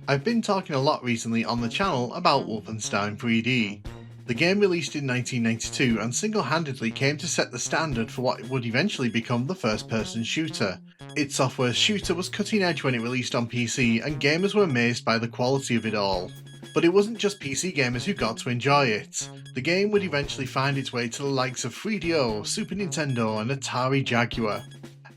I've been talking a lot recently on the channel about Wolfenstein 3D. The game released in 1992 and single-handedly came to set the standard for what would eventually become the first-person shooter. Id Software's shooter was cutting edge when it released on PC and gamers were amazed by the quality of it all. But it wasn't just PC gamers who got to enjoy it. The game would eventually find its way to the likes of 3DO, Super Nintendo and Atari Jaguar.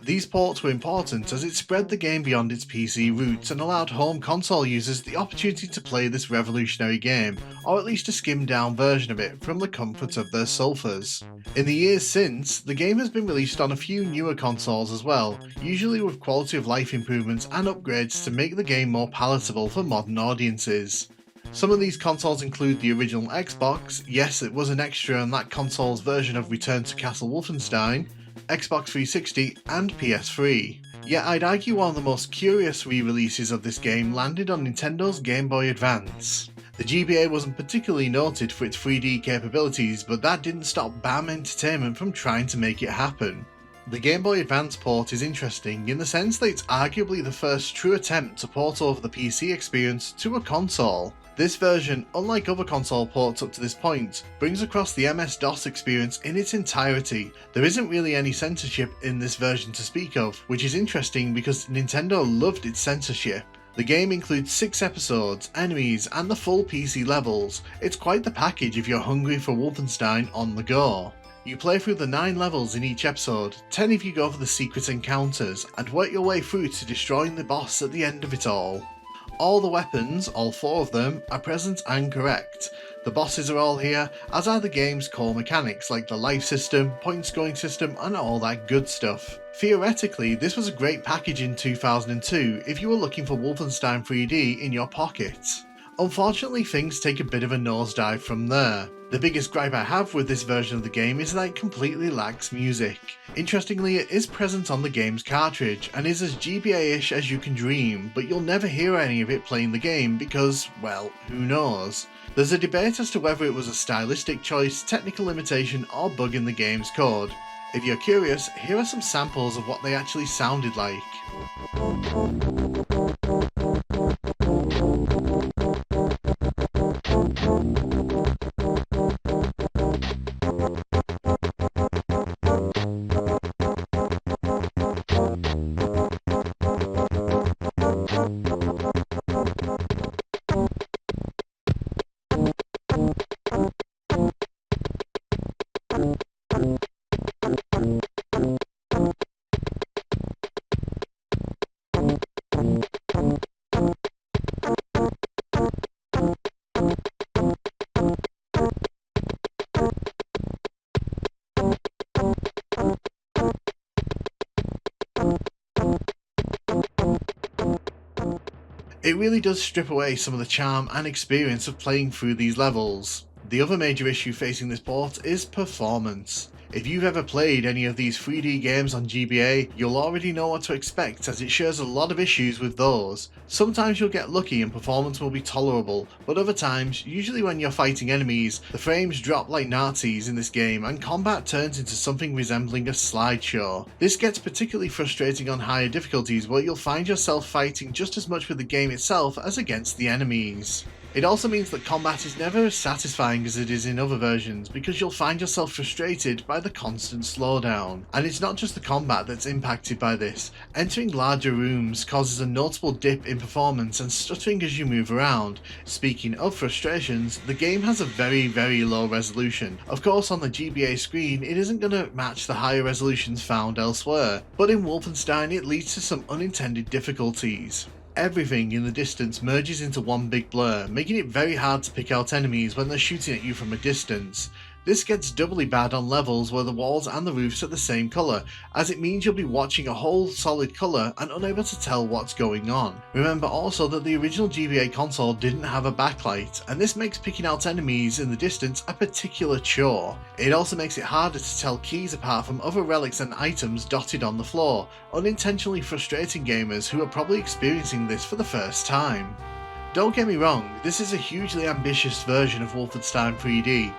These ports were important as it spread the game beyond its PC roots and allowed home console users the opportunity to play this revolutionary game, or at least a skimmed down version of it from the comfort of their sofas. In the years since, the game has been released on a few newer consoles as well, usually with quality of life improvements and upgrades to make the game more palatable for modern audiences. Some of these consoles include the original Xbox, yes it was an extra on that console's version of Return to Castle Wolfenstein, Xbox 360 and PS3. Yet I'd argue one of the most curious re-releases of this game landed on Nintendo's Game Boy Advance. The GBA wasn't particularly noted for its 3D capabilities, but that didn't stop BAM Entertainment from trying to make it happen. The Game Boy Advance port is interesting in the sense that it's arguably the first true attempt to port over the PC experience to a console. This version, unlike other console ports up to this point, brings across the MS-DOS experience in its entirety. There isn't really any censorship in this version to speak of, which is interesting because Nintendo loved its censorship. The game includes 6 episodes, enemies, and the full PC levels. It's quite the package if you're hungry for Wolfenstein on the go. You play through the 9 levels in each episode, 10 if you go for the secret encounters, and work your way through to destroying the boss at the end of it all. All the weapons, all 4 of them, are present and correct. The bosses are all here, as are the game's core mechanics like the life system, point scoring system and all that good stuff. Theoretically, this was a great package in 2002 if you were looking for Wolfenstein 3D in your pocket. Unfortunately, things take a bit of a nosedive from there. The biggest gripe I have with this version of the game is that it completely lacks music. Interestingly, it is present on the game's cartridge and is as GBA-ish as you can dream, but you'll never hear any of it playing the game because, well, who knows? There's a debate as to whether it was a stylistic choice, technical limitation, or bug in the game's code. If you're curious, here are some samples of what they actually sounded like. It really does strip away some of the charm and experience of playing through these levels. The other major issue facing this port is performance. If you've ever played any of these 3D games on GBA, you'll already know what to expect as it shares a lot of issues with those. Sometimes you'll get lucky and performance will be tolerable, but other times, usually when you're fighting enemies, the frames drop like Nazis in this game and combat turns into something resembling a slideshow. This gets particularly frustrating on higher difficulties where you'll find yourself fighting just as much with the game itself as against the enemies. It also means that combat is never as satisfying as it is in other versions because you'll find yourself frustrated by the constant slowdown. And it's not just the combat that's impacted by this. Entering larger rooms causes a notable dip in performance and stuttering as you move around. Speaking of frustrations, the game has a very low resolution. Of course on the GBA screen it isn't going to match the higher resolutions found elsewhere, but in Wolfenstein it leads to some unintended difficulties. Everything in the distance merges into one big blur, making it very hard to pick out enemies when they're shooting at you from a distance. This gets doubly bad on levels where the walls and the roofs are the same colour, as it means you'll be watching a whole solid colour and unable to tell what's going on. Remember also that the original GBA console didn't have a backlight, and this makes picking out enemies in the distance a particular chore. It also makes it harder to tell keys apart from other relics and items dotted on the floor, unintentionally frustrating gamers who are probably experiencing this for the first time. Don't get me wrong, this is a hugely ambitious version of Wolfenstein 3D.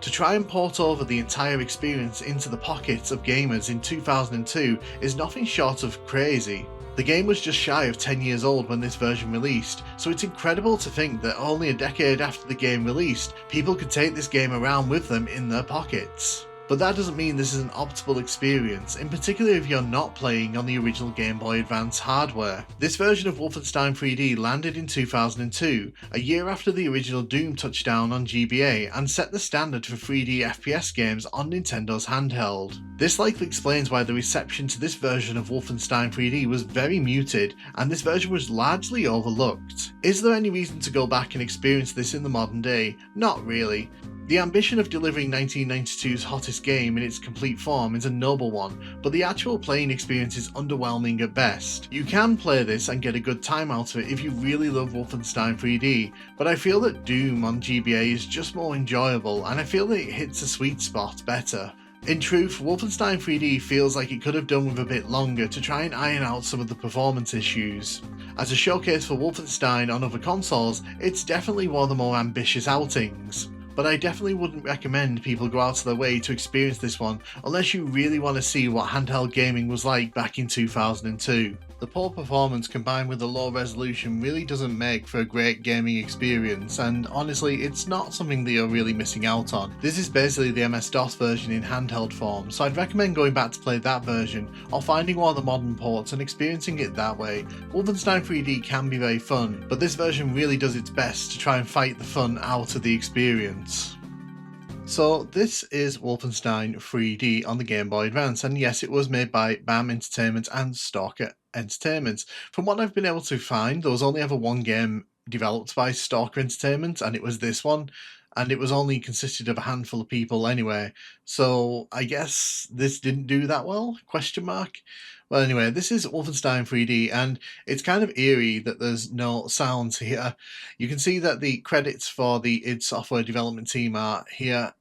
To try and port over the entire experience into the pockets of gamers in 2002 is nothing short of crazy. The game was just shy of 10 years old when this version released, so it's incredible to think that only a decade after the game released, people could take this game around with them in their pockets. But that doesn't mean this is an optimal experience, in particular if you're not playing on the original Game Boy Advance hardware. This version of Wolfenstein 3D landed in 2002, a year after the original Doom touched down on GBA and set the standard for 3D FPS games on Nintendo's handheld. This likely explains why the reception to this version of Wolfenstein 3D was very muted, and this version was largely overlooked. Is there any reason to go back and experience this in the modern day? Not really. The ambition of delivering 1992's hottest game in its complete form is a noble one, but the actual playing experience is underwhelming at best. You can play this and get a good time out of it if you really love Wolfenstein 3D, but I feel that Doom on GBA is just more enjoyable, and I feel that it hits a sweet spot better. In truth, Wolfenstein 3D feels like it could have done with a bit longer to try and iron out some of the performance issues. As a showcase for Wolfenstein on other consoles, it's definitely one of the more ambitious outings. But I definitely wouldn't recommend people go out of their way to experience this one unless you really want to see what handheld gaming was like back in 2002. The poor performance combined with the low resolution really doesn't make for a great gaming experience, and honestly it's not something that you're really missing out on. This is basically the MS-DOS version in handheld form, so I'd recommend going back to play that version or finding one of the modern ports and experiencing it that way. Wolfenstein 3D can be very fun, but this version really does its best to try and fight the fun out of the experience. So this is Wolfenstein 3D on the Game Boy Advance, and yes, it was made by BAM Entertainment and Stalker Entertainment. From what I've been able to find, there was only ever one game developed by Stalker Entertainment, and it was this one, and it was only consisted of a handful of people anyway, so I guess this didn't do that well, question mark. Well anyway, this is Wolfenstein 3D, and it's kind of eerie that there's no sounds here. You can see that the credits for the id Software development team are here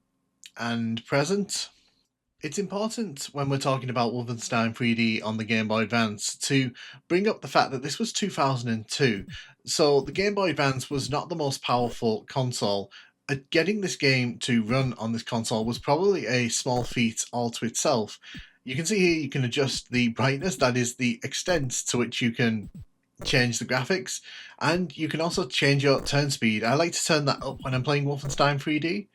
and present. It's important when we're talking about Wolfenstein 3D on the Game Boy Advance to bring up the fact that this was 2002, so the Game Boy Advance was not the most powerful console. Getting this game to run on this console was probably a small feat all to itself. You can see here you can adjust the brightness, that is the extent to which you can change the graphics, and you can also change your turn speed. I like to turn that up when I'm playing Wolfenstein 3D.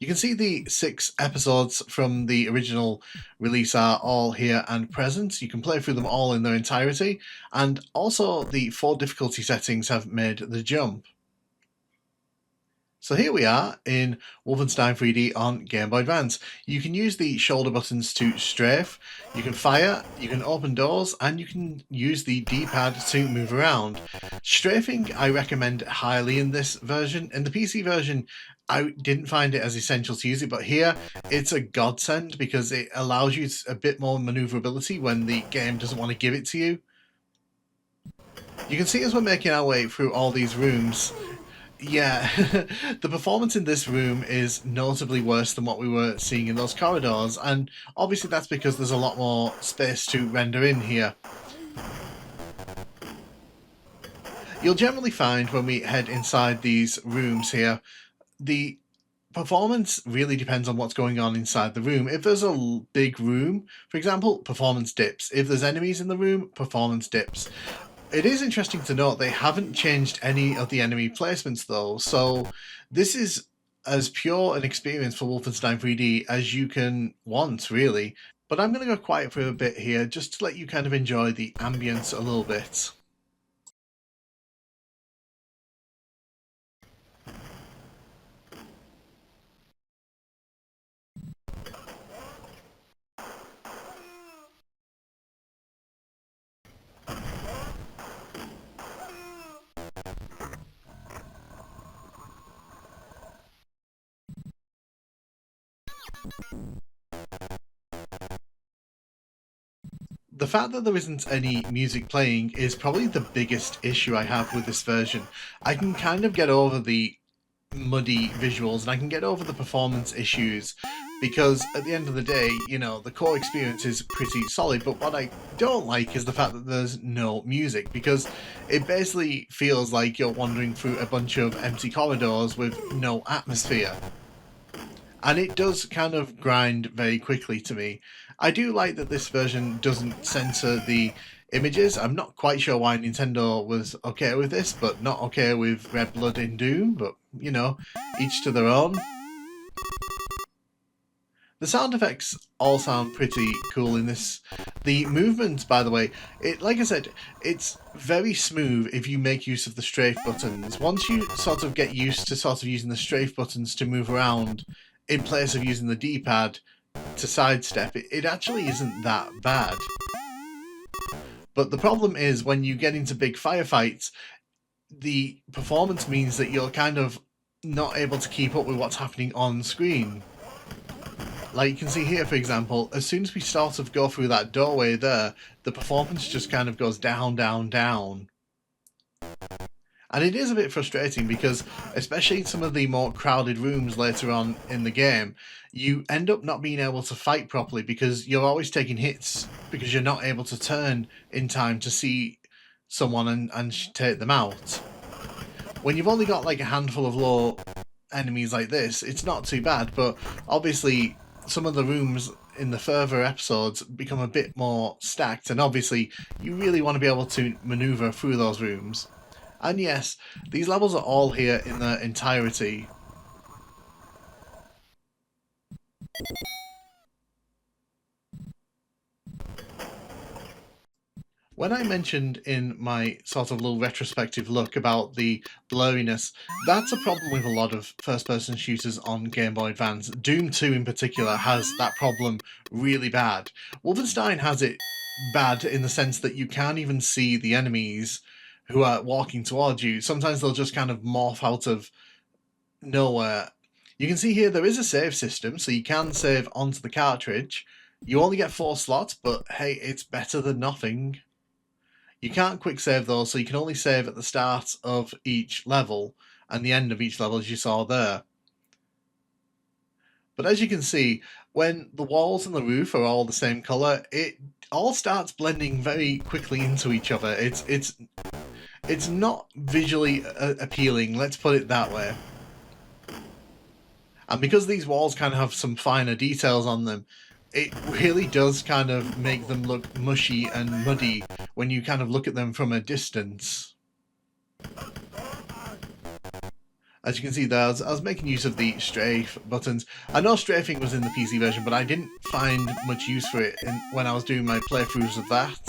You can see the 6 episodes from the original release are all here and present. You can play through them all in their entirety, and also the 4 difficulty settings have made the jump. So here we are in Wolfenstein 3D on Game Boy Advance. You can use the shoulder buttons to strafe, you can fire, you can open doors, and you can use the D-pad to move around. Strafing I recommend highly in this version. In the PC version, I didn't find it as essential to use it, but here it's a godsend because it allows you a bit more maneuverability when the game doesn't want to give it to you. You can see as we're making our way through all these rooms, yeah, the performance in this room is notably worse than what we were seeing in those corridors, and obviously that's because there's a lot more space to render in here. You'll generally find when we head inside these rooms here, the performance really depends on what's going on inside the room. If there's a big room, for example, performance dips. If there's enemies in the room, performance dips. It is interesting to note they haven't changed any of the enemy placements though, so this is as pure an experience for Wolfenstein 3D as you can want, really. But I'm going to go quiet for a bit here just to let you kind of enjoy the ambience a little bit. The fact that there isn't any music playing is probably the biggest issue I have with this version. I can kind of get over the muddy visuals and I can get over the performance issues because at the end of the day, you know, the core experience is pretty solid, but what I don't like is the fact that there's no music, because it basically feels like you're wandering through a bunch of empty corridors with no atmosphere. And it does kind of grind very quickly to me. I do like that this version doesn't censor the images. I'm not quite sure why Nintendo was okay with this, but not okay with red blood in Doom, but, you know, each to their own. The sound effects all sound pretty cool in this. The movement, by the way, like I said, it's very smooth if you make use of the strafe buttons. Once you sort of get used to sort of using the strafe buttons to move around in place of using the D-pad to sidestep, it actually isn't that bad. But the problem is when you get into big firefights, the performance means that you're kind of not able to keep up with what's happening on screen. Like you can see here, for example, as soon as we sort of go through that doorway there, the performance just kind of goes down, down, down. And it is a bit frustrating because, especially in some of the more crowded rooms later on in the game, you end up not being able to fight properly because you're always taking hits because you're not able to turn in time to see someone and take them out. When you've only got like a handful of low enemies like this, it's not too bad, but obviously some of the rooms in the further episodes become a bit more stacked, and obviously you really want to be able to maneuver through those rooms. And yes, these levels are all here in their entirety. When I mentioned in my sort of little retrospective look about the blurriness, that's a problem with a lot of first-person shooters on Game Boy Advance. Doom 2 in particular has that problem really bad. Wolfenstein has it bad in the sense that you can't even see the enemies who are walking towards you. Sometimes they'll just kind of morph out of nowhere. You can see here there is a save system, so you can save onto the cartridge. You only get 4 slots, but hey, it's better than nothing. You can't quick save those, so you can only save at the start of each level and the end of each level, as you saw there. But as you can see, when the walls and the roof are all the same colour, it all starts blending very quickly into each other. It's not visually appealing, let's put it that way. And because these walls kind of have some finer details on them, it really does kind of make them look mushy and muddy when you kind of look at them from a distance. As you can see there, I was making use of the strafe buttons. I know strafing was in the PC version, but I didn't find much use for it when I was doing my playthroughs of that.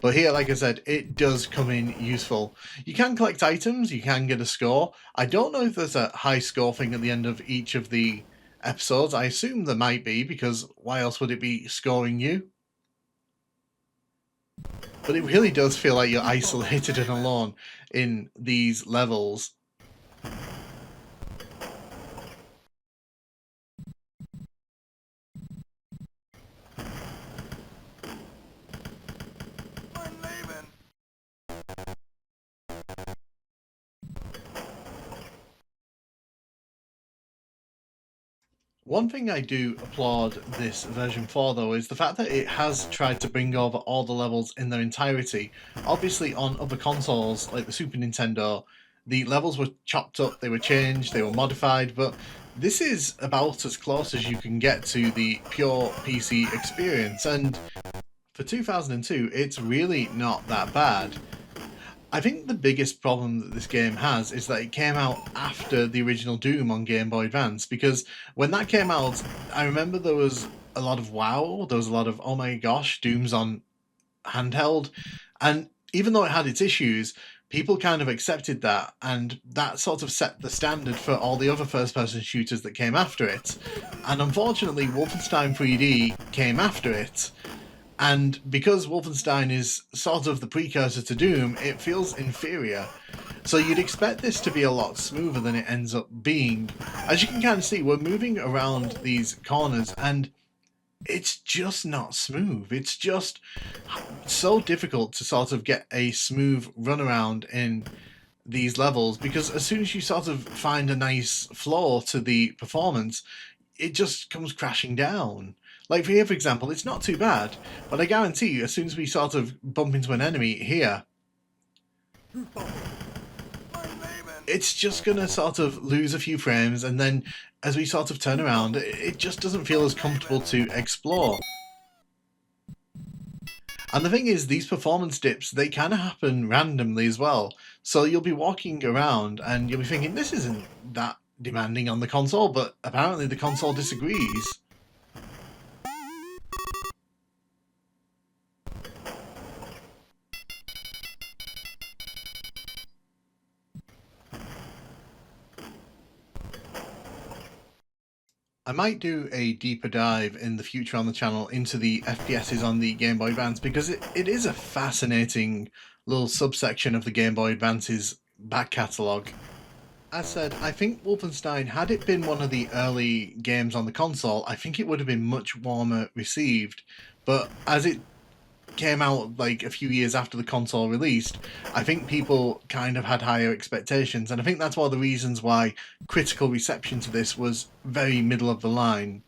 But here, like I said, it does come in useful. You can collect items, you can get a score. I don't know if there's a high score thing at the end of each of the episodes. I assume there might be, because why else would it be scoring you? But it really does feel like you're isolated and alone in these levels. One thing I do applaud this version for, though, is the fact that it has tried to bring over all the levels in their entirety. Obviously, on other consoles, like the Super Nintendo, the levels were chopped up, they were changed, they were modified, but this is about as close as you can get to the pure PC experience, and for 2002, it's really not that bad. I think the biggest problem that this game has is that it came out after the original Doom on Game Boy Advance, because when that came out, I remember there was a lot of wow, there was a lot of, oh my gosh, Doom's on handheld, and even though it had its issues, people kind of accepted that, and that sort of set the standard for all the other first-person shooters that came after it. And unfortunately, Wolfenstein 3D came after it, and because Wolfenstein is sort of the precursor to Doom, it feels inferior. So you'd expect this to be a lot smoother than it ends up being. As you can kind of see, we're moving around these corners and it's just not smooth. It's just so difficult to sort of get a smooth runaround in these levels, because as soon as you sort of find a nice floor to the performance, it just comes crashing down. Like for here, for example, it's not too bad, but I guarantee you, as soon as we sort of bump into an enemy here, it's just going to sort of lose a few frames, and then as we sort of turn around, it just doesn't feel as comfortable to explore. And the thing is, these performance dips, they kind of happen randomly as well. So you'll be walking around and you'll be thinking, this isn't that demanding on the console, but apparently the console disagrees. I might do a deeper dive in the future on the channel into the FPSs on the Game Boy Advance, because it is a fascinating little subsection of the Game Boy Advance's back catalogue. As said, I think Wolfenstein, had it been one of the early games on the console, I think it would have been much warmer received. But as it came out like a few years after the console released, I think people kind of had higher expectations, and I think that's one of the reasons why critical reception to this was very middle of the line.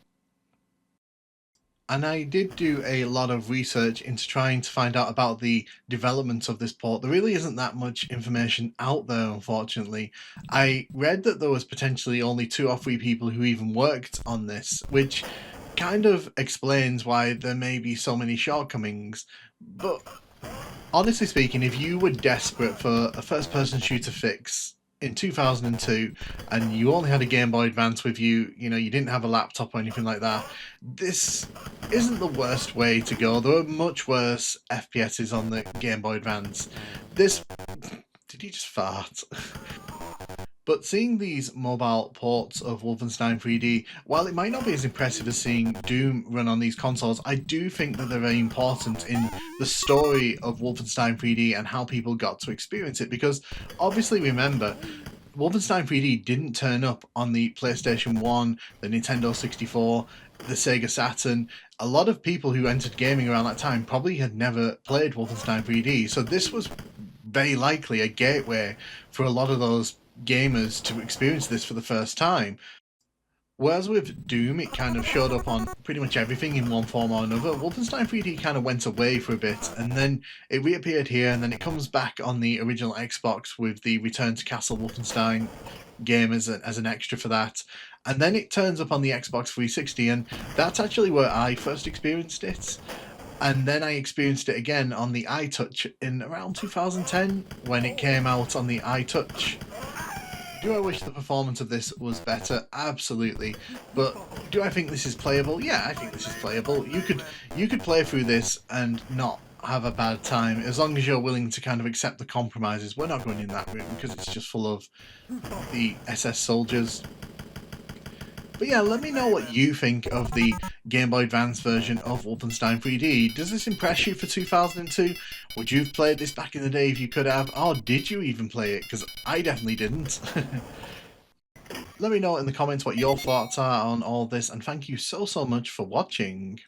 And I did do a lot of research into trying to find out about the development of this port. There really isn't that much information out there, unfortunately. I read that there was potentially only 2 or 3 people who even worked on this, which kind of explains why there may be so many shortcomings. But honestly speaking, if you were desperate for a first-person shooter fix in 2002 and you only had a Game Boy Advance with you, you didn't have a laptop or anything like that, this isn't the worst way to go. There are much worse FPSs on the Game Boy Advance. This... Did you just fart? But seeing these mobile ports of Wolfenstein 3D, while it might not be as impressive as seeing Doom run on these consoles, I do think that they're very important in the story of Wolfenstein 3D and how people got to experience it, because obviously remember, Wolfenstein 3D didn't turn up on the PlayStation 1, the Nintendo 64, the Sega Saturn. A lot of people who entered gaming around that time probably had never played Wolfenstein 3D, so this was very likely a gateway for a lot of those gamers to experience this for the first time. Whereas with Doom, it kind of showed up on pretty much everything in one form or another. Wolfenstein 3D kind of went away for a bit, and then it reappeared here, and then it comes back on the original Xbox with the Return to Castle Wolfenstein game as an extra for that. And then it turns up on the Xbox 360, and that's actually where I first experienced it. And then I experienced it again on the iTouch in around 2010 when it came out on the iTouch. Do I wish the performance of this was better? Absolutely. But do I think this is playable? Yeah, I think this is playable. You could play through this and not have a bad time, as long as you're willing to kind of accept the compromises. We're not going in that room because it's just full of the SS soldiers. But yeah, let me know what you think of the Game Boy Advance version of Wolfenstein 3D. Does this impress you for 2002? Would you have played this back in the day if you could have? Or did you even play it? Because I definitely didn't. Let me know in the comments what your thoughts are on all this, and thank you so much for watching.